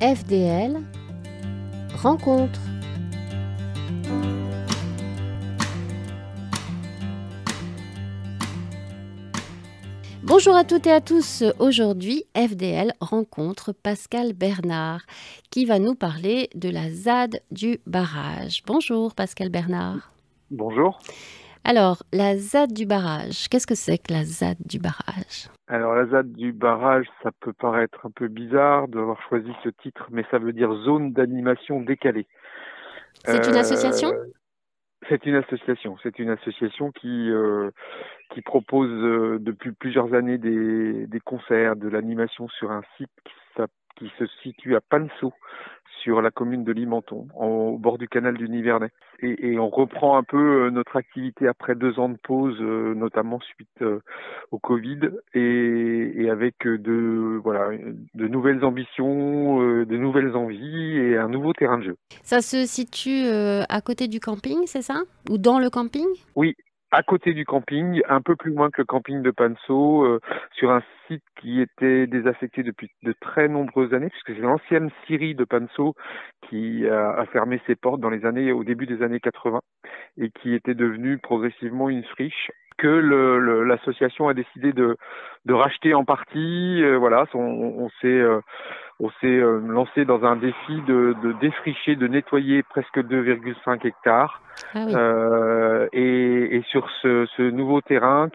FDL rencontre. Bonjour à toutes et à tous. Aujourd'hui, FDL rencontre Pascal Bernard qui va nous parler de la ZAD du barrage. Bonjour Pascal Bernard. Bonjour. Alors, la ZAD du barrage, qu'est-ce que c'est que la ZAD du barrage? Alors la ZAD du barrage, ça peut paraître un peu bizarre d'avoir choisi ce titre, mais ça veut dire zone d'animation décalée. C'est une association? Euh, c'est une association qui propose depuis plusieurs années des concerts, de l'animation sur un site qui se situe à Panseau, sur la commune de Limenton, au bord du canal du Nivernais. Et on reprend un peu notre activité après 2 ans de pause, notamment suite au Covid, et avec voilà, de nouvelles ambitions, de nouvelles envies et un nouveau terrain de jeu. Ça se situe à côté du camping, c'est ça? Ou dans le camping? Oui, à côté du camping, un peu plus loin que le camping de Panseau, sur un site qui était désaffecté depuis de très nombreuses années, puisque c'est l'ancienne scierie de Panseau qui a fermé ses portes au début des années 80 et qui était devenue progressivement une friche que l'association a décidé de racheter en partie. Voilà, on s'est lancé dans un défi de défricher, de nettoyer presque 2,5 hectares. Ah oui. Et sur ce nouveau terrain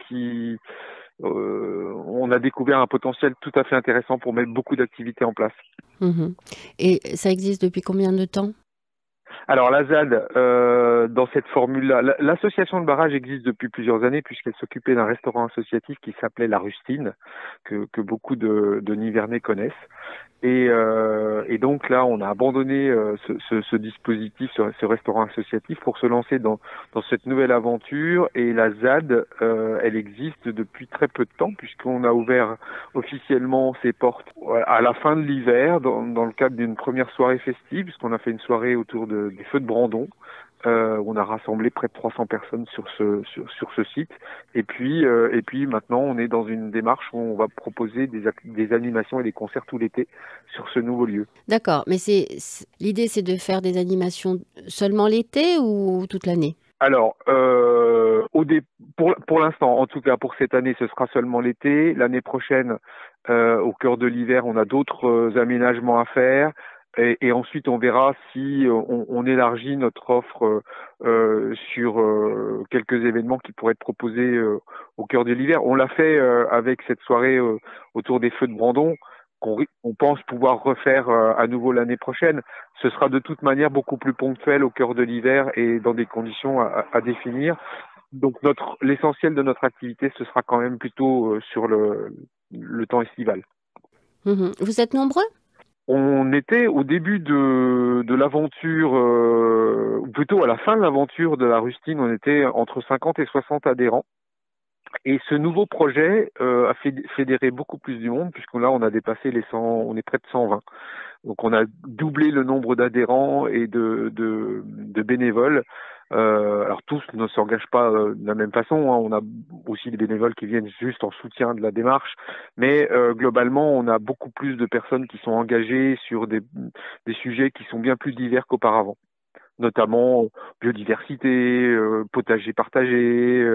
on a découvert un potentiel tout à fait intéressant pour mettre beaucoup d'activités en place. Mhm. Et ça existe depuis combien de temps? Alors la ZAD, dans cette formule-là, l'association de barrage existe depuis plusieurs années puisqu'elle s'occupait d'un restaurant associatif qui s'appelait La Rustine, que beaucoup de Nivernais connaissent. Et donc là, on a abandonné ce dispositif, ce restaurant associatif, pour se lancer dans cette nouvelle aventure. Et la ZAD, elle existe depuis très peu de temps, puisqu'on a ouvert officiellement ses portes à la fin de l'hiver, dans le cadre d'une première soirée festive, puisqu'on a fait une soirée autour des feux de Brandon. On a rassemblé près de 300 personnes sur ce site. Et puis maintenant, on est dans une démarche où on va proposer des animations et des concerts tout l'été sur ce nouveau lieu. D'accord, mais l'idée, c'est de faire des animations seulement l'été ou toute l'année? Alors, pour l'instant, en tout cas pour cette année, ce sera seulement l'été. L'année prochaine, au cœur de l'hiver, on a d'autres aménagements à faire. Et ensuite, on verra si on élargit notre offre sur quelques événements qui pourraient être proposés au cœur de l'hiver. On l'a fait avec cette soirée autour des feux de Brandon, qu'on pense pouvoir refaire à nouveau l'année prochaine. Ce sera de toute manière beaucoup plus ponctuel au cœur de l'hiver et dans des conditions à définir. Donc l'essentiel de notre activité, ce sera quand même plutôt sur le temps estival. Mhm. Vous êtes nombreux? On était au début de l'aventure, ou plutôt à la fin de l'aventure de la Rustine, on était entre 50 et 60 adhérents. Et ce nouveau projet a fédéré beaucoup plus du monde, puisque là, on a dépassé les 100, on est près de 120. Donc on a doublé le nombre d'adhérents et de bénévoles. Alors tous ne s'engagent pas de la même façon, hein. On a aussi des bénévoles qui viennent juste en soutien de la démarche, mais globalement on a beaucoup plus de personnes qui sont engagées sur des sujets qui sont bien plus divers qu'auparavant, notamment biodiversité, potager partagé,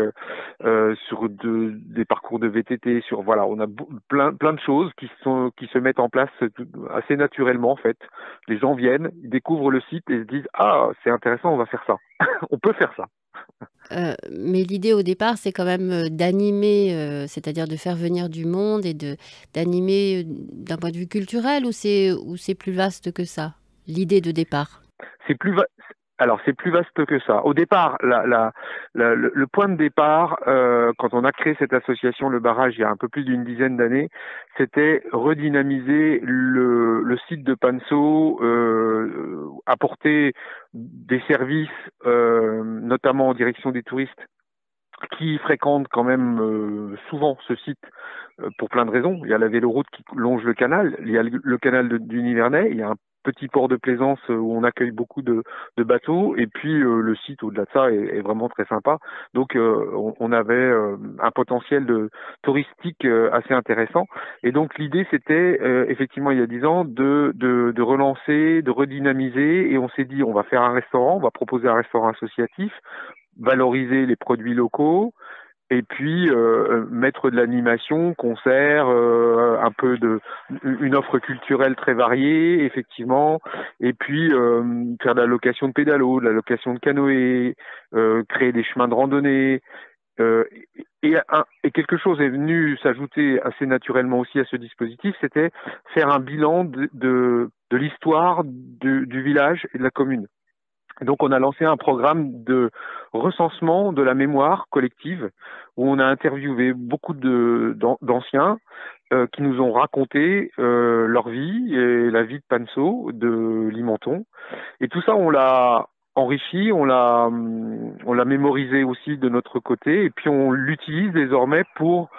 sur des parcours de VTT, sur voilà, on a plein de choses qui se mettent en place assez naturellement en fait. Les gens viennent, ils découvrent le site et se disent ah c'est intéressant, on va faire ça, on peut faire ça. Mais l'idée au départ, c'est quand même d'animer, c'est-à-dire de faire venir du monde et d'animer d'un point de vue culturel ou c'est plus vaste que ça, l'idée de départ. C'est plus va- Alors c'est plus vaste que ça. Au départ, le point de départ, quand on a créé cette association, le barrage, il y a un peu plus d'une dizaine d'années, c'était redynamiser le site de Panseau, apporter des services, notamment en direction des touristes qui fréquentent quand même souvent ce site pour plein de raisons. Il y a la véloroute qui longe le canal, il y a le canal du Nivernais, il y a un petit port de plaisance où on accueille beaucoup de bateaux. Et puis le site au-delà de ça est vraiment très sympa. Donc on avait un potentiel touristique assez intéressant. Et donc l'idée c'était effectivement il y a 10 ans de relancer, de redynamiser. Et on s'est dit on va faire un restaurant, on va proposer un restaurant associatif, valoriser les produits locaux, et puis mettre de l'animation, concerts, un peu une offre culturelle très variée, effectivement, et puis faire de la location de pédalos, de la location de canoës, créer des chemins de randonnée. Euh, et quelque chose est venu s'ajouter assez naturellement aussi à ce dispositif, c'était faire un bilan de l'histoire du village et de la commune. Donc, on a lancé un programme de recensement de la mémoire collective où on a interviewé beaucoup d'anciens qui nous ont raconté leur vie et la vie de Panso, de Limenton. Et tout ça, on l'a enrichi, on l'a mémorisé aussi de notre côté, et puis on l'utilise désormais pour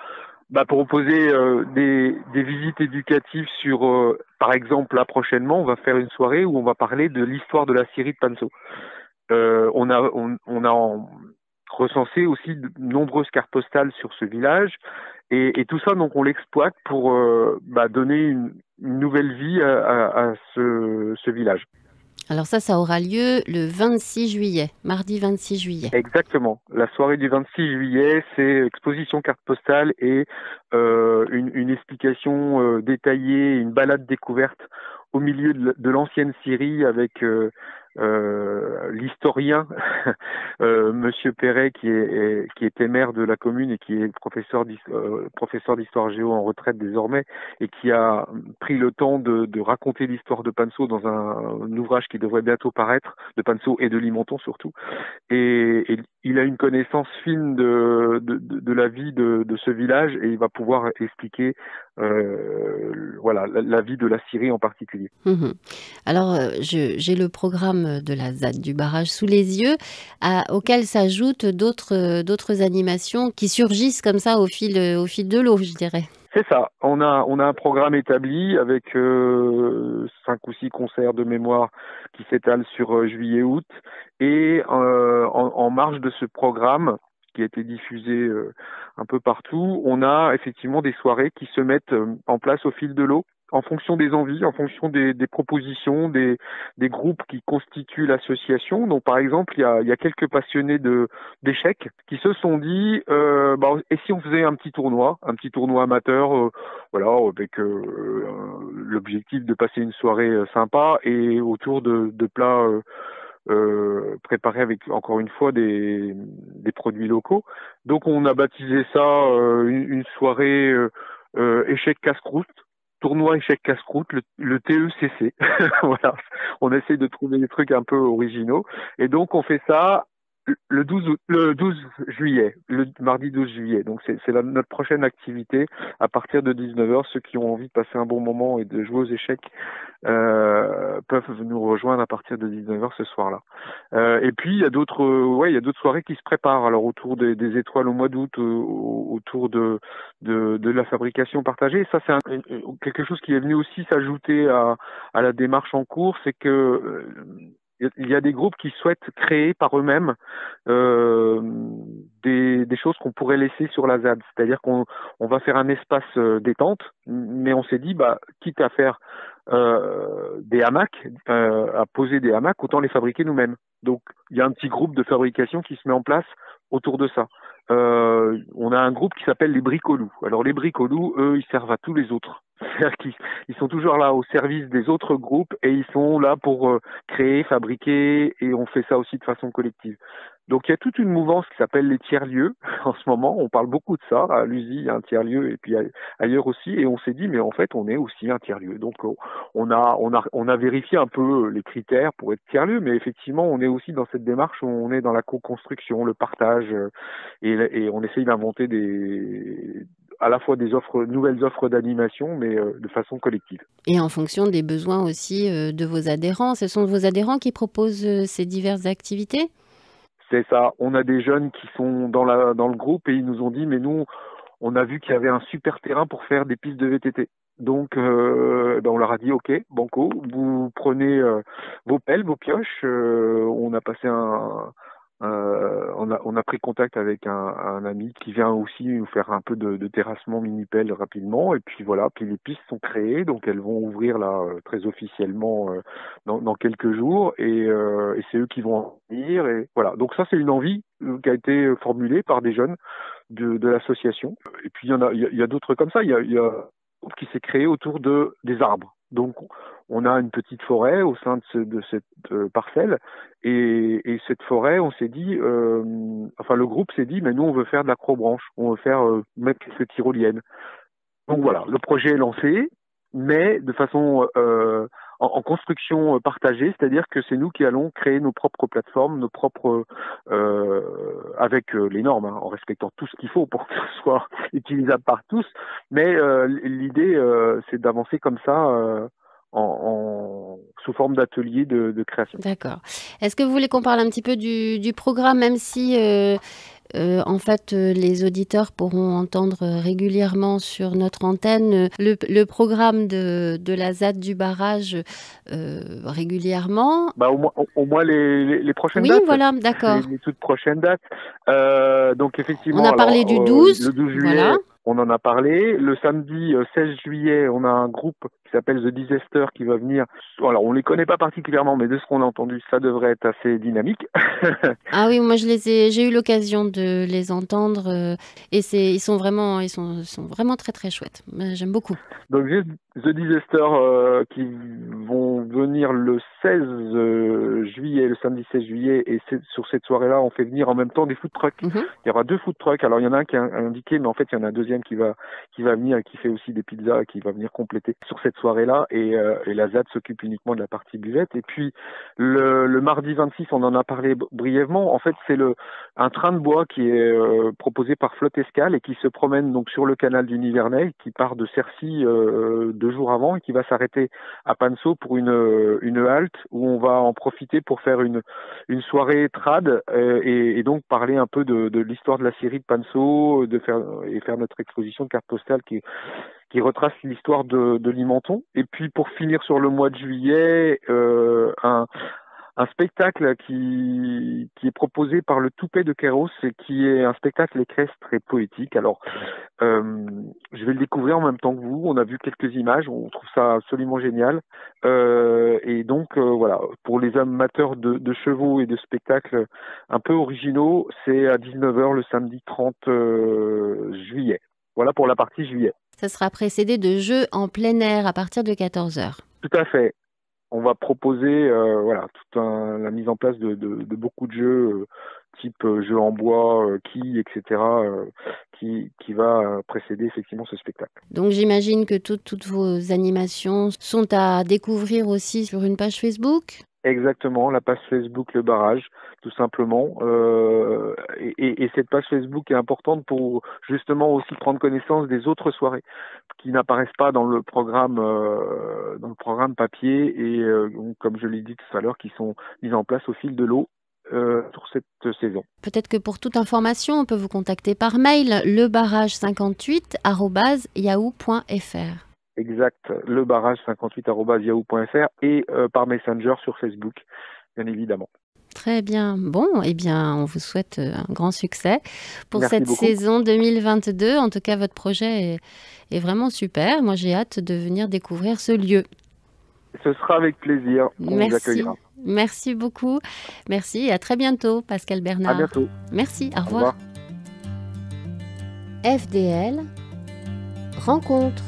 proposer des visites éducatives sur, par exemple, là prochainement, on va faire une soirée où on va parler de l'histoire de la scierie de Panso. On a recensé aussi de nombreuses cartes postales sur ce village, et tout ça, donc, on l'exploite pour donner une nouvelle vie à ce village. Alors ça aura lieu le 26 juillet, mardi 26 juillet. Exactement. La soirée du 26 juillet, c'est exposition carte postale et une explication détaillée, une balade découverte au milieu de l'ancienne Syrie avec l'historien Monsieur Perret qui était maire de la commune et qui est professeur d'histoire géo en retraite désormais, et qui a pris le temps de raconter l'histoire de Panso dans un ouvrage qui devrait bientôt paraître, de Panso et de Limenton surtout. Et il a une connaissance fine de la vie de ce village, et il va pouvoir expliquer la vie de la Syrie en particulier. Mmh. Alors, j'ai le programme de la ZAD du barrage sous les yeux, auquel s'ajoutent d'autres animations qui surgissent comme ça au fil de l'eau, je dirais. C'est ça. On a un programme établi avec 5 ou 6 concerts de mémoire qui s'étalent sur juillet-août. Et en marge de ce programme, qui a été diffusé un peu partout, on a effectivement des soirées qui se mettent en place au fil de l'eau, en fonction des envies, en fonction des propositions, des groupes qui constituent l'association. Donc, par exemple, il y a quelques passionnés d'échecs qui se sont dit et si on faisait un petit tournoi amateur, avec l'objectif de passer une soirée sympa et autour de plats préparés avec, encore une fois, des produits locaux. Donc, on a baptisé ça une soirée échec casse-croûte. Tournoi échec casse-croûte, le TECC. Voilà. On essaie de trouver des trucs un peu originaux. Et donc, on fait ça le 12 juillet, le mardi 12 juillet. Donc, c'est notre prochaine activité à partir de 19h. Ceux qui ont envie de passer un bon moment et de jouer aux échecs peuvent nous rejoindre à partir de 19h ce soir-là. Et puis, il y a d'autres soirées qui se préparent. Alors, autour des étoiles au mois d'août, autour de la fabrication partagée. Et ça, c'est quelque chose qui est venu aussi s'ajouter à la démarche en cours, c'est que il y a des groupes qui souhaitent créer par eux-mêmes des choses qu'on pourrait laisser sur la ZAD. C'est-à-dire qu'on va faire un espace détente, mais on s'est dit, quitte à faire des hamacs, à poser des hamacs, autant les fabriquer nous-mêmes. Donc, il y a un petit groupe de fabrication qui se met en place autour de ça. On a un groupe qui s'appelle les bricolous. Alors, les bricolous, eux, ils servent à tous les autres. C'est-à-dire qu'ils sont toujours là au service des autres groupes, et ils sont là pour créer, fabriquer, et on fait ça aussi de façon collective. Donc il y a toute une mouvance qui s'appelle les tiers-lieux. En ce moment, on parle beaucoup de ça. À Lusy, il y a un tiers-lieu, et puis ailleurs aussi. Et on s'est dit, mais en fait, on est aussi un tiers-lieu. Donc on a vérifié un peu les critères pour être tiers-lieu, mais effectivement, on est aussi dans cette démarche où on est dans la co-construction, le partage, et on essaye d'inventer à la fois des nouvelles offres d'animation, mais de façon collective. Et en fonction des besoins aussi de vos adhérents. Ce sont vos adhérents qui proposent ces diverses activités ? C'est ça. On a des jeunes qui sont dans le groupe, et ils nous ont dit, mais nous, on a vu qu'il y avait un super terrain pour faire des pistes de VTT. Donc, on leur a dit, OK, banco, vous prenez vos pelles, vos pioches. On a passé on a pris contact avec un ami qui vient aussi nous faire un peu de terrassement mini-pelle rapidement. Et puis voilà, puis les pistes sont créées, donc elles vont ouvrir là très officiellement dans quelques jours. Et c'est eux qui vont en venir. Et voilà, donc ça c'est une envie qui a été formulée par des jeunes de l'association. Et puis il y a d'autres comme ça. Il y a un groupe qui s'est créé autour des arbres. Donc on a une petite forêt au sein de cette parcelle. Et cette forêt, on s'est dit, le groupe s'est dit, mais nous on veut faire de l'acrobranche, on veut faire mettre quelques tyroliennes. Donc voilà, le projet est lancé, mais de façon en construction partagée, c'est-à-dire que c'est nous qui allons créer nos propres plateformes, nos propres avec les normes, hein, en respectant tout ce qu'il faut pour que ce soit utilisable par tous. Mais l'idée, c'est d'avancer comme ça. Sous forme d'atelier de création. D'accord. Est-ce que vous voulez qu'on parle un petit peu du programme, même si en fait les auditeurs pourront entendre régulièrement sur notre antenne le programme de la ZAD du barrage régulièrement? Au moins les prochaines Oui, dates. voilà, d'accord. Les toutes prochaines dates. Donc effectivement, on a parlé du 12, le 12 juillet, voilà. On en a parlé. Le samedi 16 juillet, on a un groupe qui s'appelle The Disaster qui va venir. Alors, on les connaît pas particulièrement, mais de ce qu'on a entendu, ça devrait être assez dynamique. Ah oui, moi j'ai eu l'occasion de les entendre et ils sont vraiment très très chouettes. J'aime beaucoup. Donc j'ai The Disaster qui vont venir le 16 juillet, le samedi 16 juillet, et sur cette soirée-là, on fait venir en même temps des food trucks. Mm-hmm. Il y aura 2 food trucks. Alors il y en a un qui est indiqué, mais en fait il y en a un deuxième qui va venir et qui fait aussi des pizzas et qui va venir compléter sur cette soirée-là. Et la ZAD s'occupe uniquement de la partie buvette. Et puis le mardi 26, on en a parlé brièvement. En fait, c'est un train de bois qui est proposé par Flotte Escale et qui se promène donc sur le canal du Nivernais, qui part de Cercy 2 jours avant et qui va s'arrêter à Panso pour une halte où on va en profiter pour faire une soirée trad et donc parler un peu de l'histoire de la scierie de Panso, faire notre exposition de cartes postales qui retrace l'histoire de Limenton. Et puis pour finir sur le mois de juillet, un spectacle qui est proposé par le Toupet de Kéros et qui est un spectacle équestre et poétique. Alors, je vais le découvrir en même temps que vous. On a vu quelques images, on trouve ça absolument génial. Et donc, voilà, pour les amateurs de chevaux et de spectacles un peu originaux, c'est à 19h le samedi 30 juillet. Voilà pour la partie juillet. Ça sera précédé de jeux en plein air à partir de 14h. Tout à fait. On va proposer la mise en place de beaucoup de jeux type jeux en bois, etc. qui va précéder effectivement ce spectacle. Donc j'imagine que toutes vos animations sont à découvrir aussi sur une page Facebook? Exactement, la page Facebook Le Barrage, tout simplement. Et cette page Facebook est importante pour justement aussi prendre connaissance des autres soirées qui n'apparaissent pas dans le programme papier et comme je l'ai dit tout à l'heure, qui sont mises en place au fil de l'eau sur cette saison. Peut-être que pour toute information, on peut vous contacter par mail lebarrage58@yahoo.fr. Exact, lebarrage58@yahoo.fr et par Messenger sur Facebook, bien évidemment. Très bien. Bon, eh bien, on vous souhaite un grand succès pour Merci cette beaucoup. saison 2022. En tout cas, votre projet est vraiment super. Moi, j'ai hâte de venir découvrir ce lieu. Ce sera avec plaisir qu'on vous accueillera. Merci beaucoup. Merci et à très bientôt, Pascal Bernard. À bientôt. Merci, au revoir. FDL Rencontre.